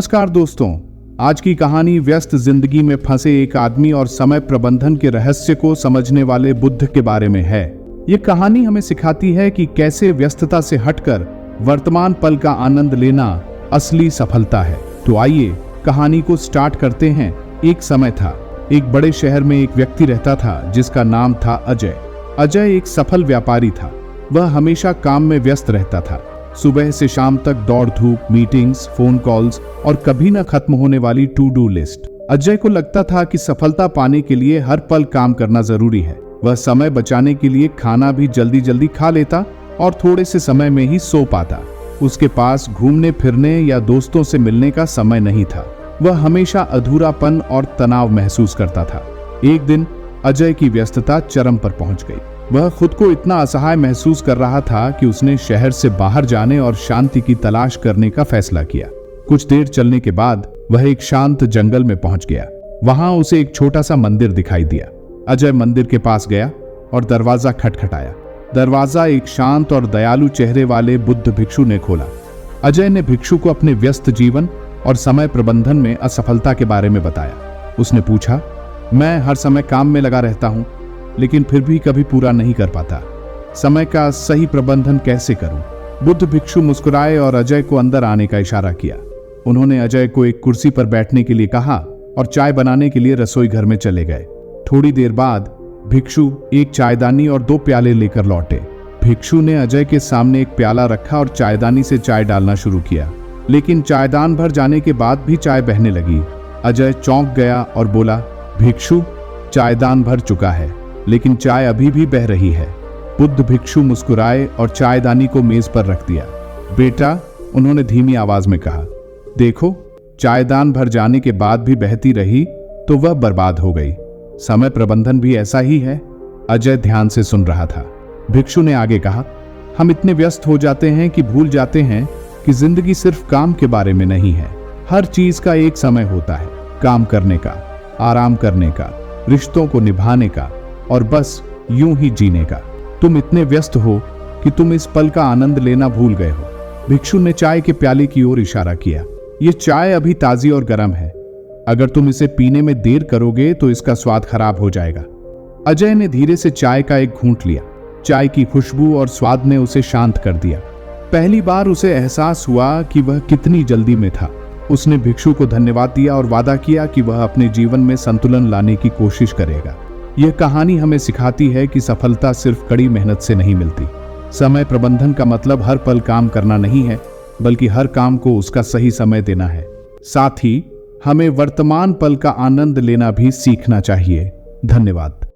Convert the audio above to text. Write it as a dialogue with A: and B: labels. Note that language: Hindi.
A: नमस्कार दोस्तों, आज की कहानी व्यस्त जिंदगी में फंसे एक आदमी और समय प्रबंधन के रहस्य को समझने वाले बुद्ध के बारे में है। ये कहानी हमें सिखाती है कि कैसे व्यस्तता से हटकर वर्तमान पल का आनंद लेना असली सफलता है। तो आइए कहानी को स्टार्ट करते हैं। एक समय था, एक बड़े शहर में एक व्यक्ति रहता था जिसका नाम था अजय। अजय एक सफल व्यापारी था। वह हमेशा काम में व्यस्त रहता था। सुबह से शाम तक दौड़ धूप, मीटिंग्स, फोन कॉल्स और कभी न खत्म होने वाली टू डू लिस्ट। अजय को लगता था कि सफलता पाने के लिए हर पल काम करना जरूरी है। वह समय बचाने के लिए खाना भी जल्दी जल्दी खा लेता और थोड़े से समय में ही सो पाता। उसके पास घूमने फिरने या दोस्तों से मिलने का समय नहीं था। वह हमेशा अधूरापन और तनाव महसूस करता था। एक दिन अजय की व्यस्तता चरम पर पहुंच गई। वह खुद को इतना असहाय महसूस कर रहा था कि उसने शहर से बाहर जाने और शांति की तलाश करने का फैसला किया। कुछ देर चलने के बाद वह एक शांत जंगल में पहुंच गया। वहां उसे एक छोटा सा मंदिर दिखाई दिया। अजय मंदिर के पास गया और दरवाजा खटखटाया। दरवाजा एक शांत और दयालु चेहरे वाले बुद्ध भिक्षु ने खोला। अजय ने भिक्षु को अपने व्यस्त जीवन और समय प्रबंधन में असफलता के बारे में बताया। उसने पूछा, मैं हर समय काम में लगा रहता हूं, लेकिन फिर भी कभी पूरा नहीं कर पाता। समय का सही प्रबंधन कैसे करूं? बुद्ध भिक्षु मुस्कुराए और अजय को अंदर आने का इशारा किया। उन्होंने अजय को एक कुर्सी पर बैठने के लिए कहा और चाय बनाने के लिए रसोई घर में चले गए। थोड़ी देर बाद भिक्षु एक चायदानी और 2 प्याले लेकर लौटे। भिक्षु ने अजय के सामने एक प्याला रखा और चायदानी से चाय डालना शुरू किया, लेकिन चायदान भर जाने के बाद भी चाय बहने लगी। अजय चौंक गया और बोला, भिक्षु, चायदान भर चुका है, लेकिन चाय अभी भी बह रही है। बुद्ध भिक्षु मुस्कुराए और चायदानी को मेज पर रख दिया। बेटा, उन्होंने धीमी आवाज में कहा, देखो, चायदान भर जाने के बाद भी बहती रही तो वह बर्बाद हो गई। समय प्रबंधन भी ऐसा ही है। अजय ध्यान से सुन रहा था। भिक्षु ने आगे कहा, हम इतने व्यस्त हो जाते हैं कि भूल जाते हैं कि जिंदगी सिर्फ काम के बारे में नहीं है। हर चीज का एक समय होता है, काम करने का, आराम करने का, रिश्तों को निभाने का और बस यूं ही जीने का। तुम इतने व्यस्त हो कि तुम इस पल का आनंद लेना भूल गए हो। भिक्षु ने चाय के प्याले की ओर इशारा किया। ये चाय अभी ताजी और गर्म है। अगर तुम इसे पीने में देर करोगे तो इसका स्वाद खराब हो जाएगा। अजय ने धीरे से चाय का एक घूंट लिया। चाय की खुशबू और स्वाद ने उसे शांत कर दिया। पहली बार उसे एहसास हुआ कि वह कितनी जल्दी में था। उसने भिक्षु को धन्यवाद दिया और वादा किया कि वह अपने जीवन में संतुलन लाने की कोशिश करेगा। यह कहानी हमें सिखाती है कि सफलता सिर्फ कड़ी मेहनत से नहीं मिलती। समय प्रबंधन का मतलब हर पल काम करना नहीं है, बल्कि हर काम को उसका सही समय देना है। साथ ही हमें वर्तमान पल का आनंद लेना भी सीखना चाहिए। धन्यवाद।